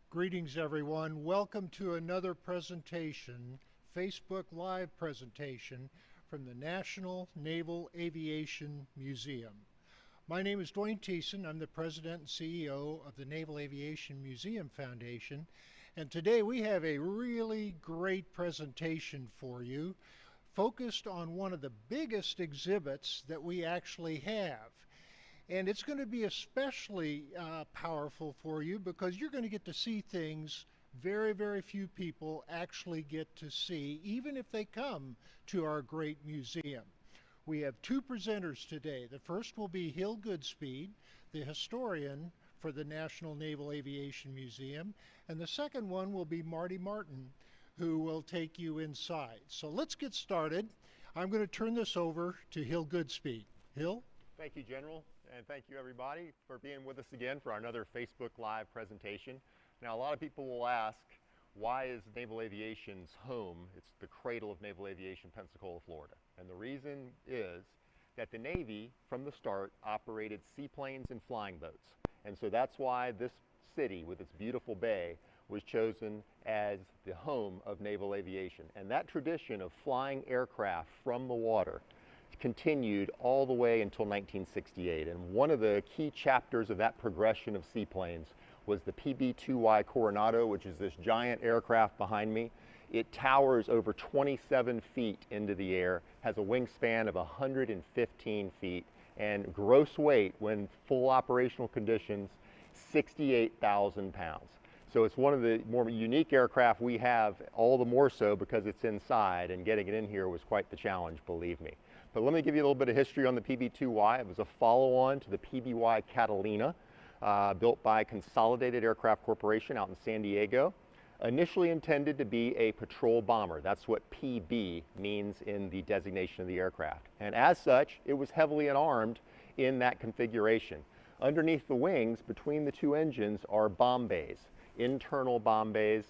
Greetings, everyone. Welcome to another presentation, Facebook Live presentation from the National Naval Aviation Museum. My name is Dwayne Thiessen. I'm the President and CEO of the Naval Aviation Museum Foundation. And today we have a really great presentation for you, focused on one of the biggest exhibits that we actually have. And it's going to be especially powerful for you because you're going to get to see things very few people actually get to see, even if they come to our great museum. We have two presenters today. The first will be Hill Goodspeed, the historian for the National Naval Aviation Museum, and the second one will be Marty Martin, who will take you inside. So let's get started. I'm going to turn this over to Hill Goodspeed. Hill? Thank you, General, and thank you everybody for being with us again for another Facebook Live presentation. Now, a lot of people will ask, why is naval aviation's home? It's the cradle of naval aviation, Pensacola, Florida. And the reason is that the Navy, from the start, operated seaplanes and flying boats. And so that's why this city, with its beautiful bay, was chosen as the home of naval aviation. And that tradition of flying aircraft from the water continued all the way until 1968. And one of the key chapters of that progression of seaplanes was the PB2Y Coronado, which is this giant aircraft behind me. It towers over 27 feet into the air, has a wingspan of 115 feet, and gross weight, when full operational conditions, 68,000 pounds. So it's one of the more unique aircraft we have, all the more so because it's inside, and getting it in here was quite the challenge, believe me. But let me give you a little bit of history on the PB2Y. It was a follow-on to the PB2Y Catalina, built by Consolidated Aircraft Corporation out in San Diego. Initially intended to be a patrol bomber. That's what PB means in the designation of the aircraft. And as such, it was heavily armed in that configuration. Underneath the wings, between the two engines, are bomb bays, internal bomb bays.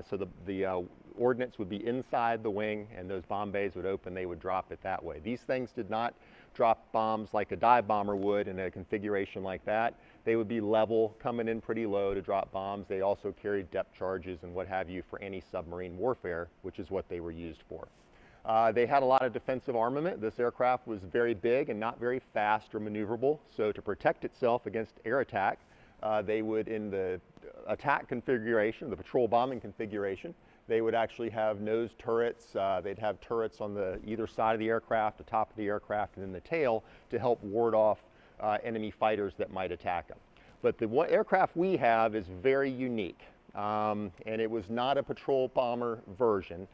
So the ordnance would be inside the wing, and those bomb bays would open, they would drop it that way. These things did not drop bombs like a dive bomber would in a configuration like that. They would be level, coming in pretty low to drop bombs. They also carried depth charges and what have you for anti-submarine warfare, which is what they were used for. They had a lot of defensive armament. This aircraft was very big and not very fast or maneuverable. So to protect itself against air attack, they would, in the attack configuration, the patrol bombing configuration, they would actually have nose turrets. They'd have turrets on either side of the aircraft, the top of the aircraft, and then the tail to help ward off enemy fighters that might attack them. But the aircraft we have is very unique, and it was not a patrol bomber version.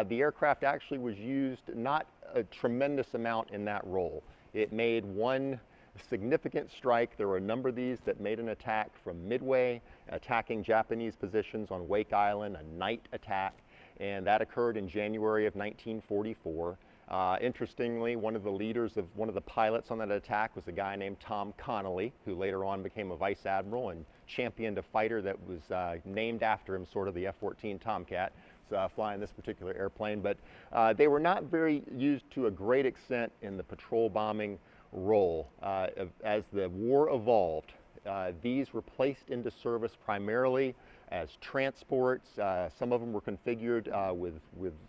The aircraft actually was used not a tremendous amount in that role. It made one significant strike. There were a number of these that made an attack from Midway, attacking Japanese positions on Wake Island, a night attack, and that occurred in January of 1944. Interestingly, one of the pilots on that attack was a guy named Tom Connolly, who later on became a vice admiral and championed a fighter that was named after him, sort of the F-14 Tomcat, flying this particular airplane. But they were not very used to a great extent in the patrol bombing role. As the war evolved, these were placed into service primarily as transports. Some of them were configured with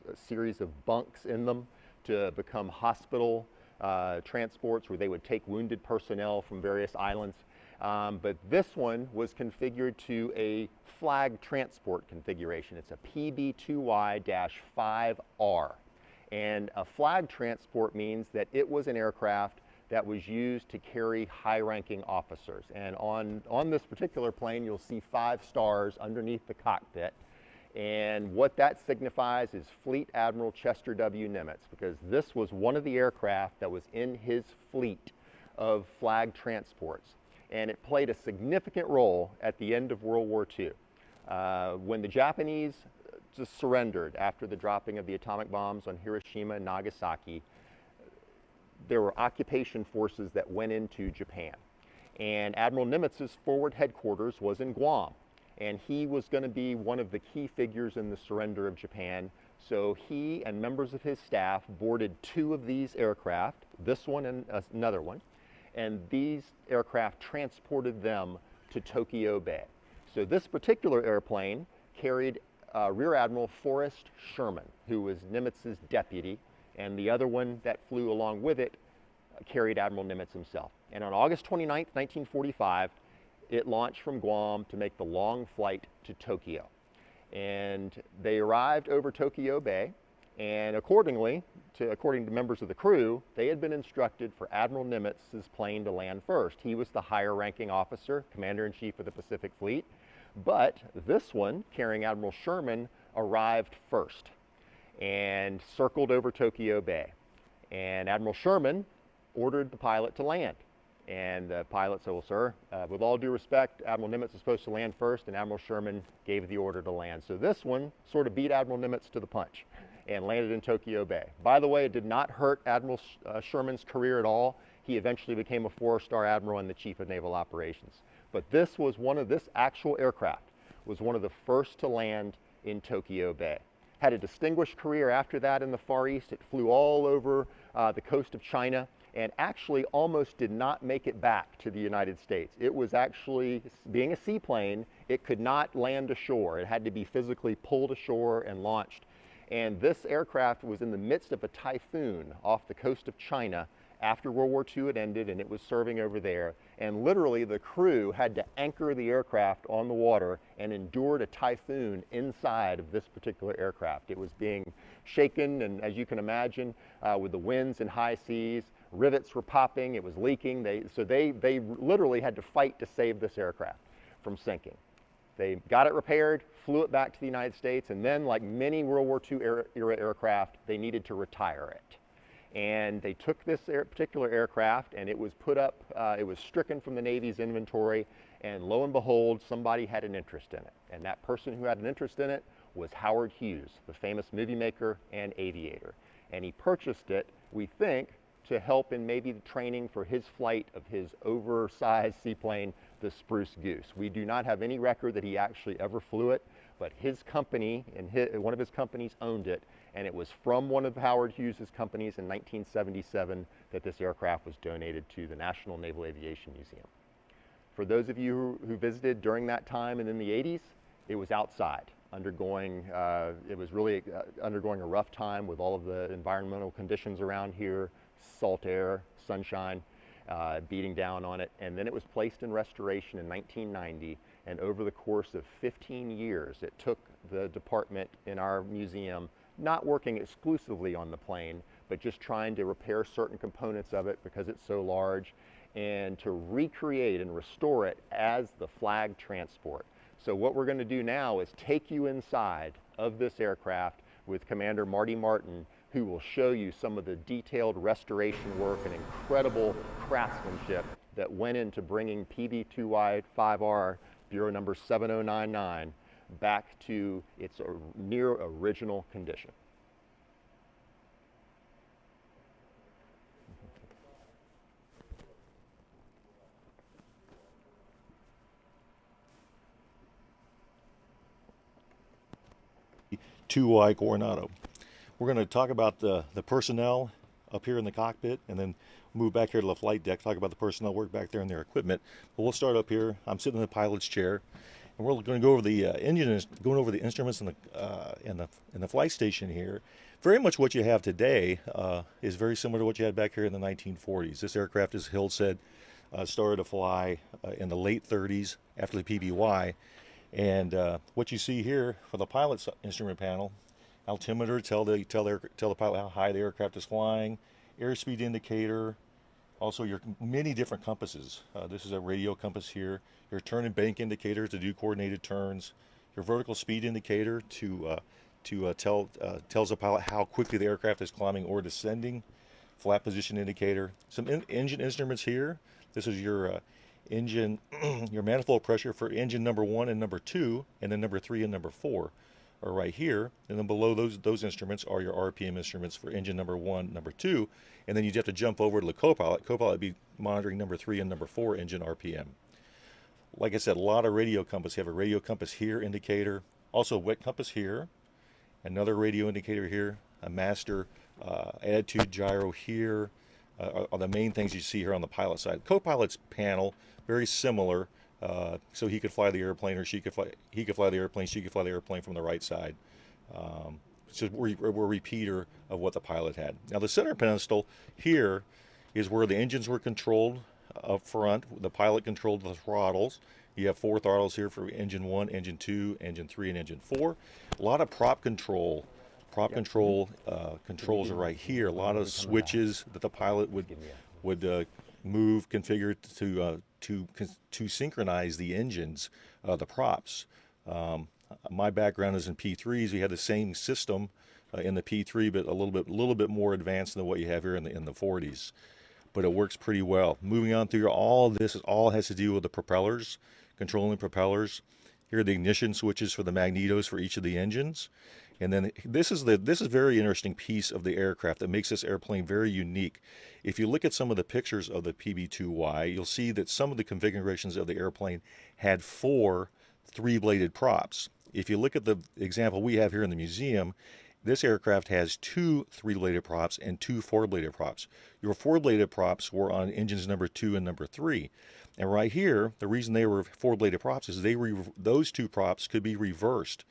a series of bunks in them to become hospital transports where they would take wounded personnel from various islands. But this one was configured to a flag transport configuration. It's a PB2Y-5R. And a flag transport means that it was an aircraft that was used to carry high-ranking officers. And on this particular plane, you'll see 5 stars underneath the cockpit. And what that signifies is Fleet Admiral Chester W. Nimitz, because this was one of the aircraft that was in his fleet of flag transports. And it played a significant role at the end of World War II. When the Japanese just surrendered after the dropping of the atomic bombs on Hiroshima and Nagasaki, there were occupation forces that went into Japan. And Admiral Nimitz's forward headquarters was in Guam. And he was going to be one of the key figures in the surrender of Japan. So he and members of his staff boarded 2 of these aircraft, this one and another one, and these aircraft transported them to Tokyo Bay. So this particular airplane carried Rear Admiral Forrest Sherman, who was Nimitz's deputy, and the other one that flew along with it carried Admiral Nimitz himself. And on August 29th, 1945, it launched from Guam to make the long flight to Tokyo. And they arrived over Tokyo Bay, and according to members of the crew, they had been instructed for Admiral Nimitz's plane to land first. He was the higher ranking officer, Commander-in-Chief of the Pacific Fleet, but this one, carrying Admiral Sherman, arrived first and circled over Tokyo Bay. And Admiral Sherman ordered the pilot to land. And the pilot said, well, sir, with all due respect, Admiral Nimitz is supposed to land first, and Admiral Sherman gave the order to land. So this one sort of beat Admiral Nimitz to the punch and landed in Tokyo Bay. By the way, it did not hurt Admiral Sherman's career at all. He eventually became a 4-star admiral and the Chief of Naval Operations. But this actual aircraft was one of the first to land in Tokyo Bay. Had a distinguished career after that in the Far East. It flew all over the coast of China and actually almost did not make it back to the United States. It was actually, being a seaplane, it could not land ashore. It had to be physically pulled ashore and launched. And this aircraft was in the midst of a typhoon off the coast of China after World War II had ended, and it was serving over there. And literally the crew had to anchor the aircraft on the water and endured a typhoon inside of this particular aircraft. It was being shaken, and as you can imagine, with the winds and high seas, rivets were popping, it was leaking. So they literally had to fight to save this aircraft from sinking. They got it repaired, flew it back to the United States, and then, like many World War II era aircraft, they needed to retire it. And they took this particular aircraft, and it was put up, it was stricken from the Navy's inventory, and lo and behold, somebody had an interest in it. And that person who had an interest in it was Howard Hughes, the famous movie maker and aviator. And he purchased it, we think, to help in maybe the training for his flight of his oversized seaplane, the Spruce Goose. We do not have any record that he actually ever flew it, but his company, and one of his companies owned it, and it was from one of Howard Hughes' companies in 1977 that this aircraft was donated to the National Naval Aviation Museum. For those of you who visited during that time and in the 80s, it was outside, it was really undergoing a rough time with all of the environmental conditions around here, salt air, sunshine beating down on it, and then it was placed in restoration in 1990, and over the course of 15 years it took the department in our museum, not working exclusively on the plane, but just trying to repair certain components of it because it's so large, and to recreate and restore it as the flag transport. So what we're going to do now is take you inside of this aircraft with Commander Marty Martin, who will show you some of the detailed restoration work and incredible craftsmanship that went into bringing PB2Y 5R, Bureau number 7099, back to its near original condition. PB2Y Coronado. We're going to talk about the personnel up here in the cockpit, and then move back here to the flight deck, talk about the personnel work back there and their equipment. But we'll start up here. I'm sitting in the pilot's chair, and we're going to go over the going over the instruments in the flight station here. Very much what you have today is very similar to what you had back here in the 1940s. This aircraft, as Hill said, started to fly in the late 30s after the PB2Y. And what you see here for the pilot's instrument panel, altimeter, tell the pilot how high the aircraft is flying, airspeed indicator, also your many different compasses. This is a radio compass here, your turn and bank indicator to do coordinated turns, your vertical speed indicator tells the pilot how quickly the aircraft is climbing or descending, flat position indicator, some engine instruments here. This is your engine, your manifold pressure for engine number 1 and number 2, and then number 3 and number 4 are right here. And then below those instruments are your RPM instruments for engine number 1, number 2, and then you'd have to jump over to the co-pilot. Co-pilot would be monitoring number 3 and number 4 engine RPM. Like I said, a lot of radio compass. You have a radio compass here indicator, also wet compass here, another radio indicator here, a master attitude gyro here, are the main things you see here on the pilot side. Co-pilot's panel, very similar so he could fly the airplane, or he could fly the airplane, she could fly the airplane from the right side. So we're a repeater of what the pilot had. Now the center pedestal here is where the engines were controlled up front. The pilot controlled the throttles. You have 4 throttles here for engine 1, engine 2, engine 3, and engine 4. A lot of prop control. Controls are right here. A lot of switches that the pilot would move, configure to synchronize the engines, the props. My background is in P3s. We had the same system in the P3, but a little bit more advanced than what you have here in the 40s. But it works pretty well. Moving on through all this, all has to do with the propellers, controlling propellers. Here are the ignition switches for the magnetos for each of the engines. And then this is a very interesting piece of the aircraft that makes this airplane very unique. If you look at some of the pictures of the PB2Y, you'll see that some of the configurations of the airplane had 4 3-bladed props. If you look at the example we have here in the museum, this aircraft has 2 3-bladed props and 2 4-bladed props. Your 4-bladed props were on engines number 2 and number 3. And right here, the reason they were 4-bladed props is those 2 props could be reversed,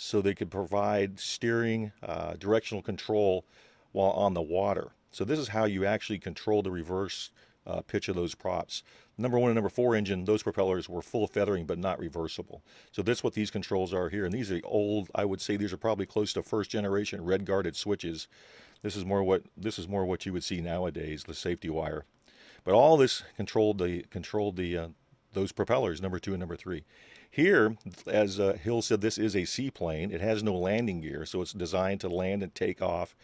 so they could provide steering, directional control while on the water. So this is how you actually control the reverse pitch of those props. Number 1 and number 4 engine, those propellers were full feathering but not reversible. So that's what these controls are here. And these are old, I would say these are probably close to first generation red guarded switches. This is more what you would see nowadays, the safety wire. But all this controlled those propellers, number 2 and number 3. Here, as Hill said, this is a seaplane. It has no landing gear, so it's designed to land and take off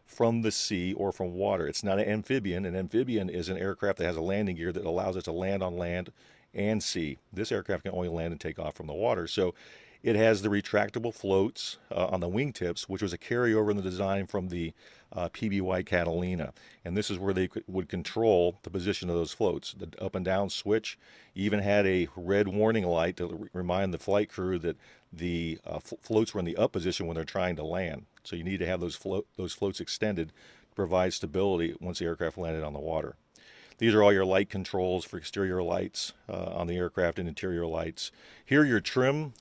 from the sea or from water. It's not an amphibian. An amphibian is an aircraft that has a landing gear that allows it to land on land and sea. This aircraft can only land and take off from the water. So it has the retractable floats on the wingtips, which was a carryover in the design from the PB2Y Catalina. And this is where they would control the position of those floats. The up and down switch even had a red warning light to remind the flight crew that the floats were in the up position when they're trying to land. So you need to have those floats extended to provide stability once the aircraft landed on the water. These are all your light controls for exterior lights on the aircraft and interior lights. Here, your trim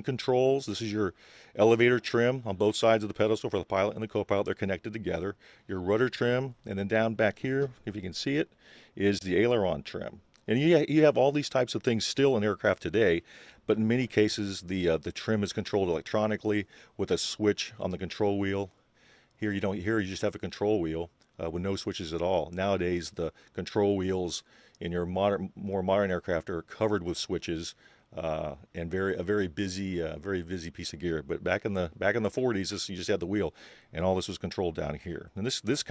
controls. This is your elevator trim on both sides of the pedestal for the pilot and the co-pilot. They're connected together. Your rudder trim, and then down back here, if you can see it, is the aileron trim. And you have all these types of things still in aircraft today, but in many cases the trim is controlled electronically with a switch on the control wheel. Here you don't. Here you just have a control wheel with no switches at all. Nowadays, the control wheels in your more modern aircraft are covered with switches and a very busy piece of gear. But back in the 40s, you just had the wheel, and all this was controlled down here. And this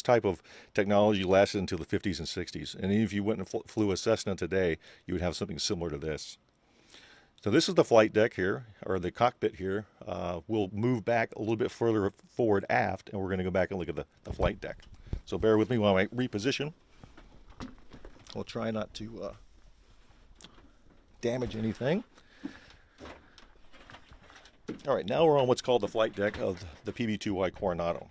type of technology lasted until the 50s and 60s. And even if you went and flew a Cessna today, you would have something similar to this. So this is the flight deck here, or the cockpit here. We'll move back a little bit further forward aft, and we're going to go back and look at the flight deck. So bear with me while I reposition. We'll try not to damage anything. All right, now we're on what's called the flight deck of the PB2Y Coronado.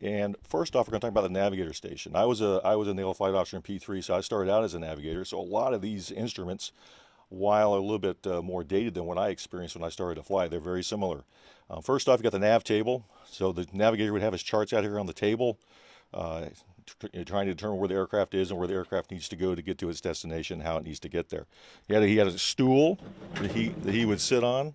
And first off, we're going to talk about the navigator station. I was a naval flight officer in P3, so I started out as a navigator. So a lot of these instruments, while a little bit more dated than what I experienced when I started to fly, they're very similar. First off, you got the nav table. So the navigator would have his charts out here on the table, trying to determine where the aircraft is and where the aircraft needs to go to get to its destination, how it needs to get there. He had a stool that he would sit on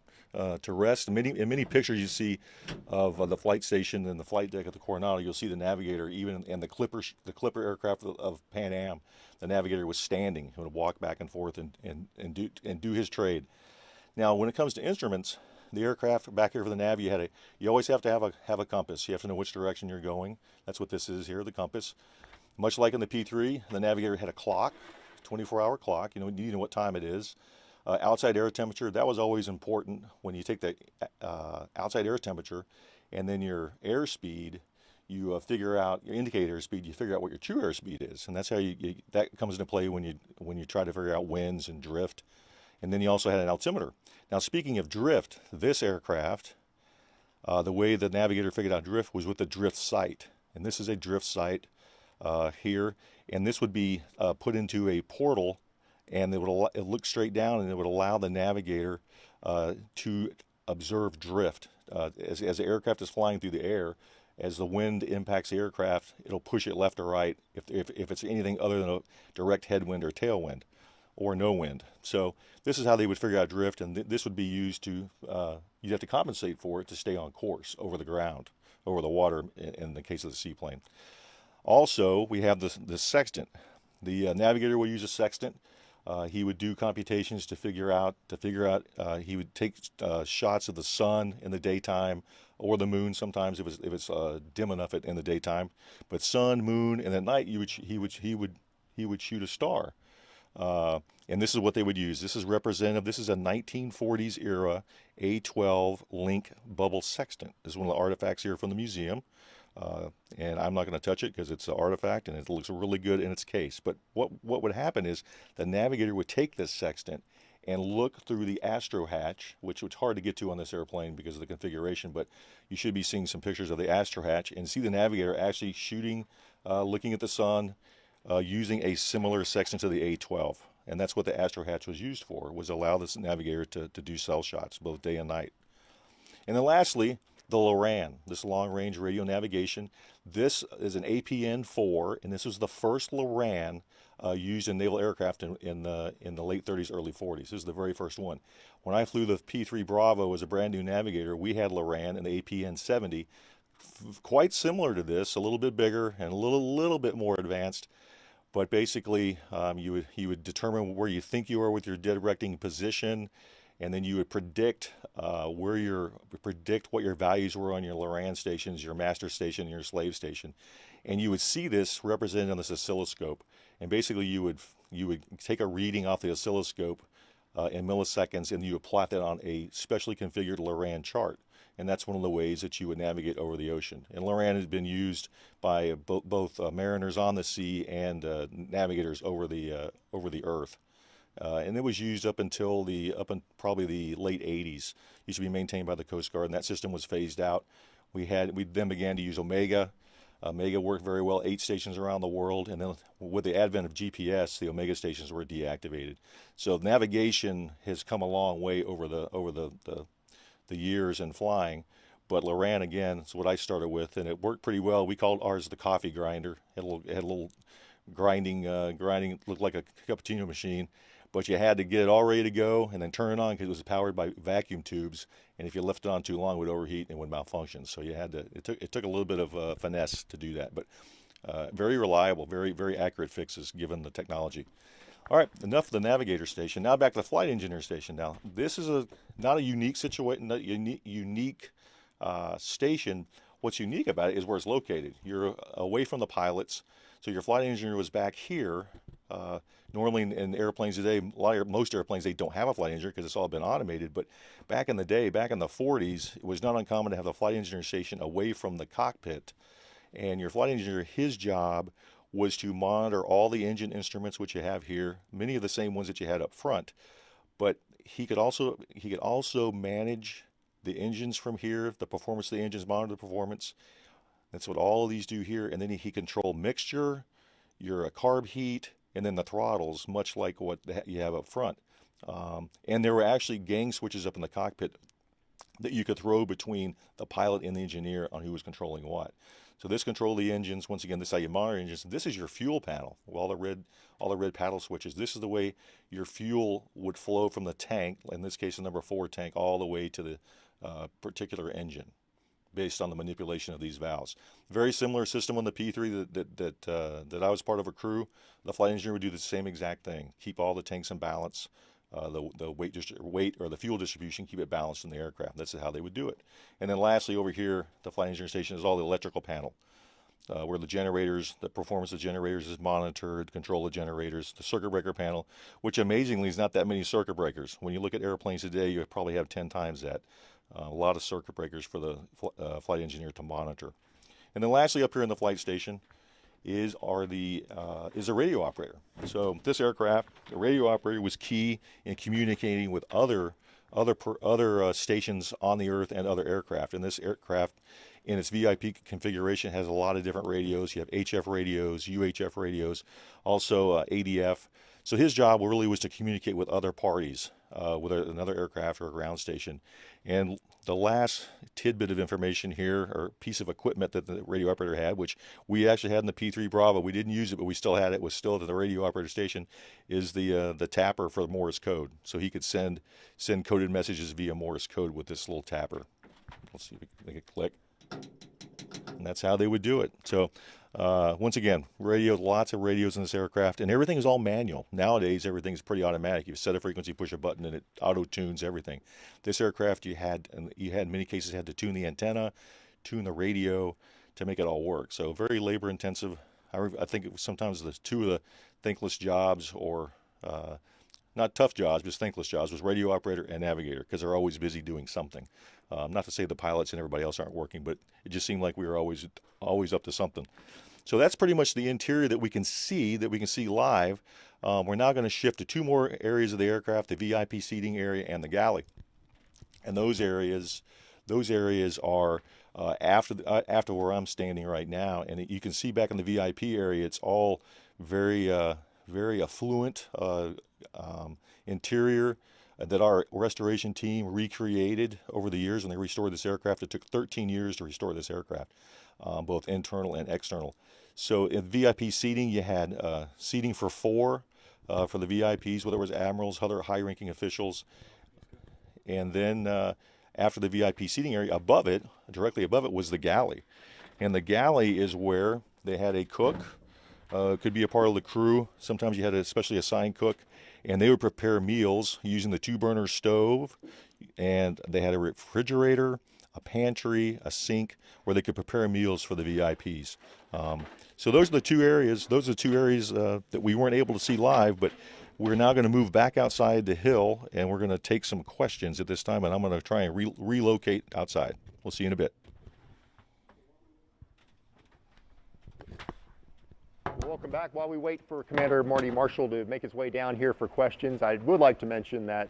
to rest. In many pictures you see of the flight station and the flight deck at the Coronado, you'll see the navigator, even in the Clipper aircraft of Pan Am. The navigator was standing. He would walk back and forth and do his trade. Now, when it comes to instruments, the aircraft back here for the nav, you always have to have a compass. You have to know which direction you're going. That's what this is here, the compass. Much like in the P3, the navigator had a clock, 24-hour clock. You know what time it is. Outside air temperature, that was always important. When you take the outside air temperature and then your airspeed, you figure out your indicator speed. You figure out what your true airspeed is, and that's how that comes into play when you try to figure out winds and drift. And then you also had an altimeter. Now, speaking of drift, this aircraft, the way the navigator figured out drift was with the drift sight, and this is a drift sight here, and this would be put into a portal and it look straight down, and it would allow the navigator to observe drift. As the aircraft is flying through the air, as the wind impacts the aircraft, it'll push it left or right if it's anything other than a direct headwind or tailwind, or no wind. So this is how they would figure out drift, and this would be used to, you'd have to compensate for it to stay on course over the ground, over the water in the case of the seaplane. Also, we have the sextant. The navigator will use a sextant. He would do computations to figure out. He would take shots of the sun in the daytime, or the moon sometimes if it's dim enough in the daytime. But sun, moon, and at night he would shoot a star. And this is what they would use. This is representative. This is a 1940s era A12 Link bubble sextant. This is one of the artifacts here from the museum. And I'm not going to touch it because it's an artifact and it looks really good in its case. But what would happen is the navigator would take this sextant and look through the astro hatch, which was hard to get to on this airplane because of the configuration, but you should be seeing some pictures of the astro hatch and see the navigator actually shooting, looking at the sun, using a similar sextant to the A12. And that's what the astro hatch was used for, was allow this navigator to do cell shots both day and night. And then lastly, the LORAN, this long-range radio navigation. This is an APN-4, and this was the first LORAN used in naval aircraft in the late 30s, early 40s. This is the very first one. When I flew the P3 Bravo as a brand new navigator, we had LORAN and the APN-70, quite similar to this, a little bit bigger and a little bit more advanced. But basically, you would determine where you think you are with your directing position, and then you would predict what your values were on your LORAN stations, your master station, and your slave station, and you would see this represented on this oscilloscope. And basically, you would take a reading off the oscilloscope in milliseconds, and you would plot that on a specially configured LORAN chart. And that's one of the ways that you would navigate over the ocean. And LORAN has been used by both mariners on the sea and navigators over the earth. And it was used up in probably the late 80s. It used to be maintained by the Coast Guard, and that system was phased out. We then began to use Omega. Omega worked very well, 8 stations around the world, and then with the advent of GPS, the Omega stations were deactivated. So navigation has come a long way over the years in flying. But LORAN, again, is what I started with, and it worked pretty well. We called ours the coffee grinder. It had a little grinding, looked like a cappuccino machine. But you had to get it all ready to go and then turn it on because it was powered by vacuum tubes. And if you left it on too long, it would overheat and would malfunction. So you had to. It took a little bit of finesse to do that, but very reliable, very very accurate fixes given the technology. All right, enough of the navigator station. Now back to the flight engineer station. Now this is not a unique situation, not unique station. What's unique about it is where it's located. You're away from the pilots, so your flight engineer was back here. Normally in airplanes today, most airplanes, they don't have a flight engineer because it's all been automated. But back in the day, back in the 40s, it was not uncommon to have the flight engineer station away from the cockpit. And your flight engineer, his job was to monitor all the engine instruments, which you have here, many of the same ones that you had up front. But he could also manage the engines from here, the performance of the engines, monitor the performance. That's what all of these do here. And then he controlled mixture, your carb heat, and then the throttles, much like what you have up front. And there were actually gang switches up in the cockpit that you could throw between the pilot and the engineer on who was controlling what. So this controlled the engines. Once again, this is how you monitor engines. This is your fuel panel. All the red paddle switches. This is the way your fuel would flow from the tank, in this case the number 4 tank, all the way to the particular engine, based on the manipulation of these valves. Very similar system on the P3 that I was part of a crew. The flight engineer would do the same exact thing. Keep all the tanks in balance. The weight or the fuel distribution, keep it balanced in the aircraft. That's how they would do it. And then lastly, over here, the flight engineer station is all the electrical panel, where the generators, the performance of generators is monitored, control of generators, the circuit breaker panel, which amazingly is not that many circuit breakers. When you look at airplanes today, you probably have 10 times that. A lot of circuit breakers for the flight engineer to monitor. And then lastly, up here in the flight station is a radio operator. So this aircraft, the radio operator was key in communicating with other stations on the Earth and other aircraft. And this aircraft, in its VIP configuration, has a lot of different radios. You have HF radios, UHF radios, also ADF. So his job really was to communicate with other parties, with another aircraft or a ground station. And the last tidbit of information here, or piece of equipment that the radio operator had, which we actually had in the P3 Bravo, we didn't use it, but we still had it, was still at the radio operator station, is the tapper for Morse code. So he could send coded messages via Morse code with this little tapper. Let's see if we can make it click. And that's how they would do it. So once again, radio, lots of radios in this aircraft, and everything is all manual. Nowadays, everything's pretty automatic. You set a frequency, push a button, and it auto-tunes everything. This aircraft, you had in many cases had to tune the antenna, tune the radio to make it all work. So very labor intensive. I think it was sometimes two of the thankless jobs, or not tough jobs, just thankless jobs, was radio operator and navigator, because they're always busy doing something. Not to say the pilots and everybody else aren't working, but it just seemed like we were always up to something. So that's pretty much the interior that we can see live. We're now going to shift to two more areas of the aircraft: the VIP seating area and the galley. And those areas are after where I'm standing right now. And you can see back in the VIP area, it's all very affluent interior that our restoration team recreated over the years when they restored this aircraft. It took 13 years to restore this aircraft, both internal and external. So in VIP seating, you had seating for four for the VIPs, whether it was admirals, other high-ranking officials. And then after the VIP seating area, directly above it, was the galley. And the galley is where they had a cook, could be a part of the crew. Sometimes you had a specially assigned cook, and they would prepare meals using the two-burner stove, and they had a refrigerator, a pantry, a sink, where they could prepare meals for the VIPs. So those are the two areas. Those are the two areas that we weren't able to see live, but we're now going to move back outside the hill, and we're going to take some questions at this time, and I'm going to try and relocate outside. We'll see you in a bit. Welcome back. While we wait for Commander Marty Marshall to make his way down here for questions, I would like to mention that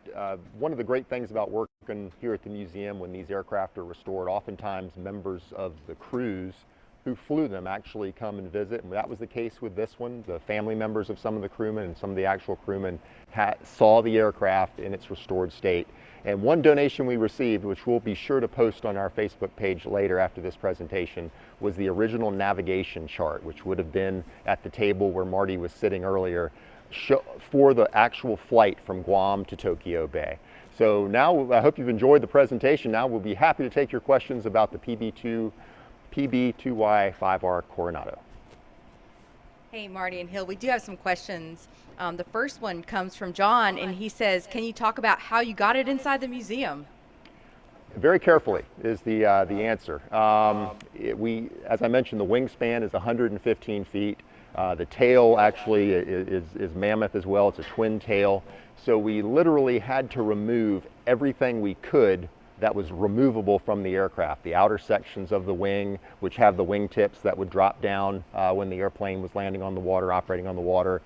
one of the great things about working here at the museum when these aircraft are restored, oftentimes members of the crews who flew them actually come and visit, and that was the case with this one. The family members of some of the crewmen and some of the actual crewmen saw the aircraft in its restored state. And one donation we received, which we'll be sure to post on our Facebook page later after this presentation, was the original navigation chart, which would have been at the table where Marty was sitting earlier, for the actual flight from Guam to Tokyo Bay. So now, I hope you've enjoyed the presentation. Now we'll be happy to take your questions about the PB2Y 5R Coronado. Hey, Marty and Hill, we do have some questions. The first one comes from John, and he says, can you talk about how you got it inside the museum? Very carefully is the answer. As I mentioned, the wingspan is 115 feet. The tail actually is mammoth as well. It's a twin tail. So we literally had to remove everything we could that was removable from the aircraft. The outer sections of the wing, which have the wingtips that would drop down when the airplane was landing on the water, operating on the water,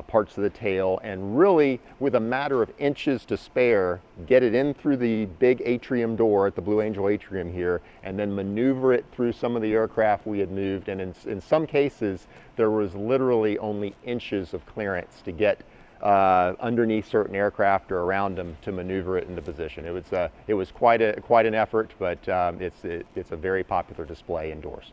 parts of the tail, and really, with a matter of inches to spare, get it in through the big atrium door at the Blue Angel atrium here, and then maneuver it through some of the aircraft we had moved. And in some cases, there was literally only inches of clearance to get underneath certain aircraft or around them to maneuver it into position. It was quite an effort, but it's a very popular display indoors.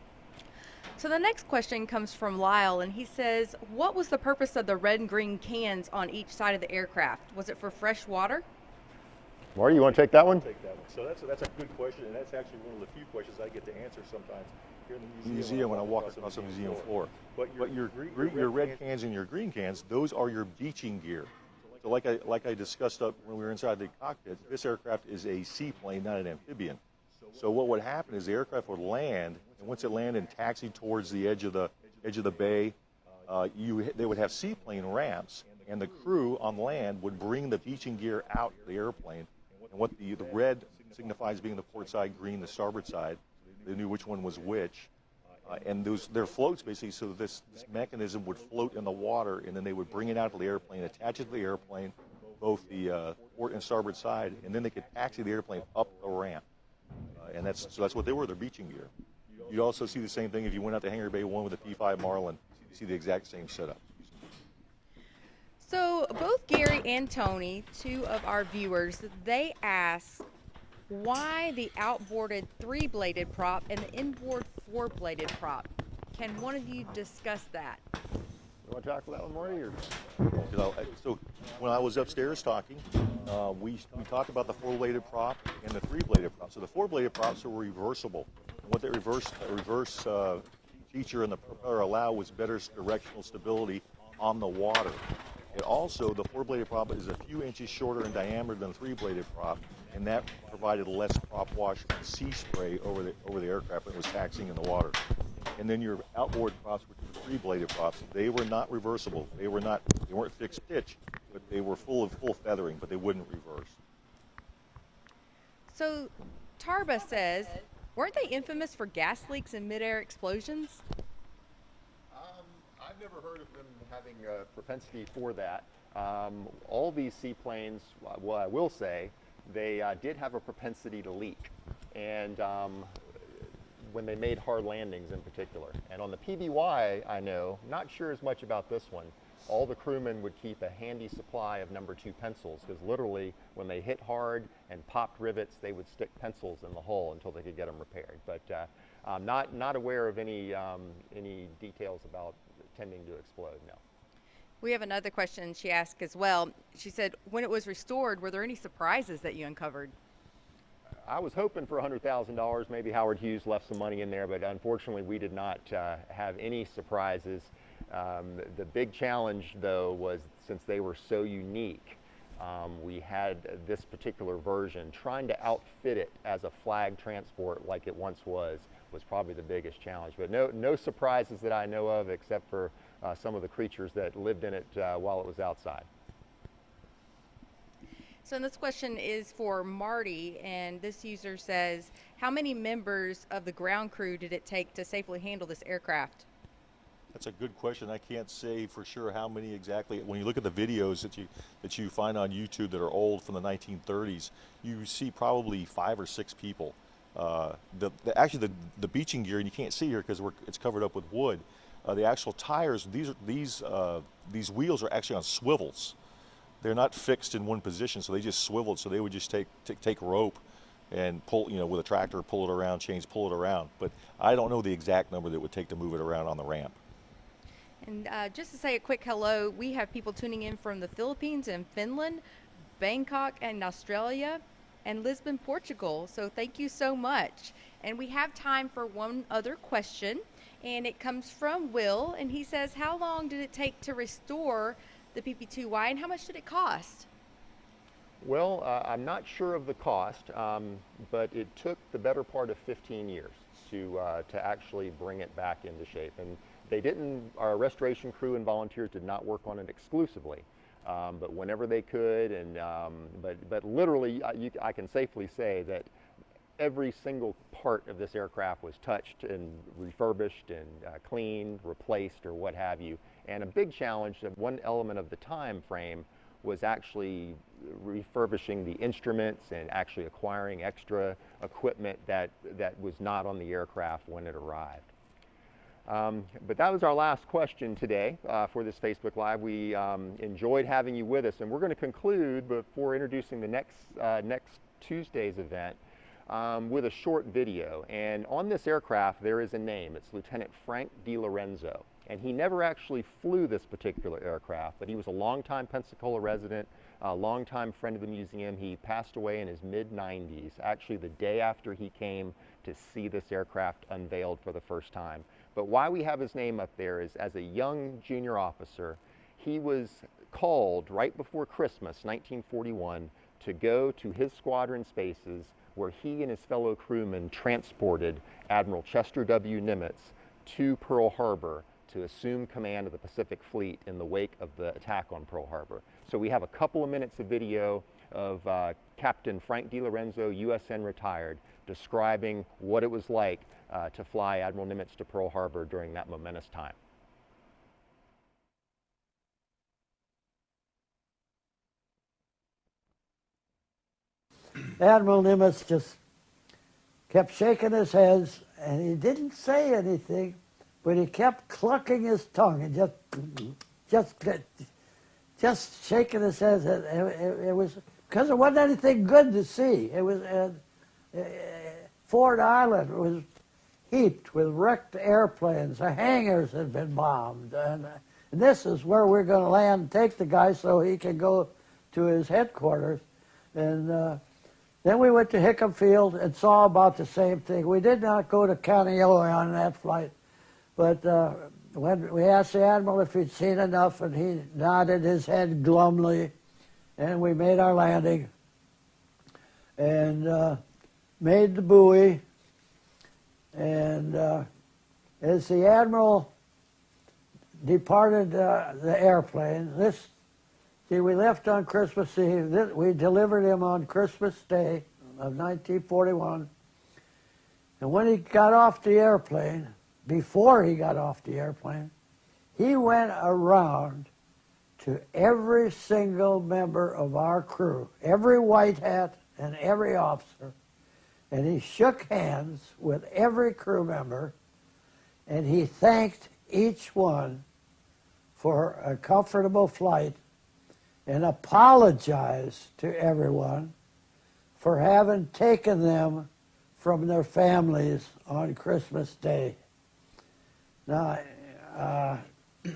So the next question comes from Lyle, and he says, what was the purpose of the red and green cans on each side of the aircraft? Was it for fresh water? Marty, you want to take that one? I'll take that one. So that's a good question, and that's actually one of the few questions I get to answer sometimes here in the museum when I walk across the museum floor. But your red cans and your green cans, those are your beaching gear. So like I discussed up when we were inside the cockpit, this aircraft is a seaplane, not an amphibian. So what would happen is the aircraft would land, and once it landed and taxied towards the edge of the bay, they would have seaplane ramps, and the crew on land would bring the beaching gear out of the airplane. And what the red signifies being the port side, green the starboard side. They knew which one was which. And they're floats basically, so this mechanism would float in the water, and then they would bring it out to the airplane, attach it to the airplane, both the port and starboard side, and then they could taxi the airplane up the ramp. And that's what they were, their beaching gear. You'd also see the same thing if you went out to Hangar Bay 1 with the P5 Marlin. You see the exact same setup. So both Gary and Tony, two of our viewers, they asked why the outboarded 3-bladed prop and the inboard 4-bladed prop. Can one of you discuss that? You want to tackle that one, Marty? Or? You know, so when I was upstairs talking, we talked about the 4-bladed prop and the 3-bladed prop. So the 4-bladed props were reversible. And what that reverse feature in the propeller allow was better directional stability on the water. It also, the 4-bladed prop is a few inches shorter in diameter than the 3-bladed prop, and that provided less prop wash and sea spray over the aircraft when it was taxiing in the water. And then your outboard props, which were 3-bladed props, they were not reversible. They weren't fixed pitch, but they were full feathering, but they wouldn't reverse. So Tarba says, weren't they infamous for gas leaks and mid-air explosions? I've never heard of them having a propensity for that. All these seaplanes, well, I will say, they did have a propensity to leak, and when they made hard landings in particular. And on the PB2Y, I know, not sure as much about this one, all the crewmen would keep a handy supply of number 2 pencils, because literally when they hit hard and popped rivets, they would stick pencils in the hull until they could get them repaired. But I'm not aware of any details about tending to explode, no. We have another question she asked as well. She said, when it was restored, were there any surprises that you uncovered? I was hoping for $100,000. Maybe Howard Hughes left some money in there, but unfortunately we did not have any surprises. The big challenge, though, was since they were so unique, we had this particular version. Trying to outfit it as a flag transport like it once was probably the biggest challenge. But no surprises that I know of, except for some of the creatures that lived in it while it was outside. So this question is for Marty, and this user says, how many members of the ground crew did it take to safely handle this aircraft? That's a good question. I can't say for sure how many exactly. When you look at the videos that you find on YouTube that are old from the 1930s, you see probably 5 or 6 people. Actually, the beaching gear, and you can't see here because it's covered up with wood. The actual tires, these wheels are actually on swivels. They're not fixed in one position, so they just swiveled. So they would just take rope and pull, with a tractor, pull it around, pull it around. But I don't know the exact number that it would take to move it around on the ramp. And just to say a quick hello, we have people tuning in from the Philippines and Finland, Bangkok and Australia, and Lisbon, Portugal. So thank you so much. And we have time for one other question, and it comes from Will, and he says, how long did it take to restore the PB2Y, and how much did it cost? Well, I'm not sure of the cost, but it took the better part of 15 years to actually bring it back into shape. And they didn't, our restoration crew and volunteers did not work on it exclusively, but whenever they could, and but literally, I can safely say that every single part of this aircraft was touched and refurbished and cleaned, replaced, or what have you. And a big challenge, one element of the time frame, was actually refurbishing the instruments and actually acquiring extra equipment that was not on the aircraft when it arrived. But that was our last question today for this Facebook Live. We enjoyed having you with us, and we're going to conclude before introducing the next Tuesday's event with a short video. And on this aircraft there is a name. It's Lieutenant Frank DeLorenzo. And he never actually flew this particular aircraft, but he was a longtime Pensacola resident, a longtime friend of the museum. He passed away in his mid-90s, actually the day after he came to see this aircraft unveiled for the first time. But why we have his name up there is, as a young junior officer, he was called right before Christmas, 1941, to go to his squadron spaces where he and his fellow crewmen transported Admiral Chester W. Nimitz to Pearl Harbor to assume command of the Pacific Fleet in the wake of the attack on Pearl Harbor. So we have a couple of minutes of video of Captain Frank DeLorenzo, USN retired, describing what it was like to fly Admiral Nimitz to Pearl Harbor during that momentous time. Admiral Nimitz just kept shaking his head, and he didn't say anything, but he kept clucking his tongue and just shaking his head. It was because there wasn't anything good to see. It was Ford Island was heaped with wrecked airplanes. The hangars had been bombed, and this is where we're going to land and take the guy so he can go to his headquarters. And then we went to Hickam Field and saw about the same thing. We did not go to Kaneohe on that flight, but when we asked the Admiral if he'd seen enough, and he nodded his head glumly, and we made our landing and made the buoy. And as the Admiral departed the airplane, we left on Christmas Eve. We delivered him on Christmas Day of 1941. And when he got off the airplane, before he got off the airplane, he went around to every single member of our crew, every white hat and every officer, and he shook hands with every crew member, and he thanked each one for a comfortable flight and apologized to everyone for having taken them from their families on Christmas Day. Now,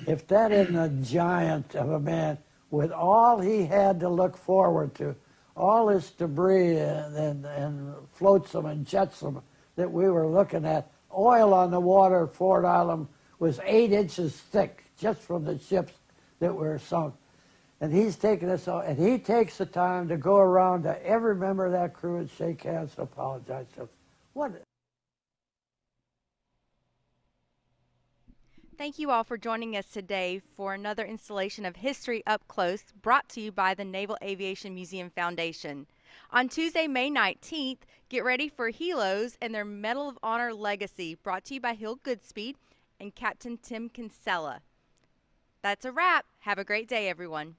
if that isn't a giant of a man, with all he had to look forward to, all this debris and flotsam and jetsam that we were looking at, oil on the water at Ford Island was 8 inches thick just from the ships that were sunk. And he's taking us out, and he takes the time to go around to every member of that crew and shake hands and apologize to them. What? Thank you all for joining us today for another installation of History Up Close, brought to you by the Naval Aviation Museum Foundation. On Tuesday, May 19th, get ready for Helos and their Medal of Honor Legacy, brought to you by Hill Goodspeed and Captain Tim Kinsella. That's a wrap. Have a great day, everyone.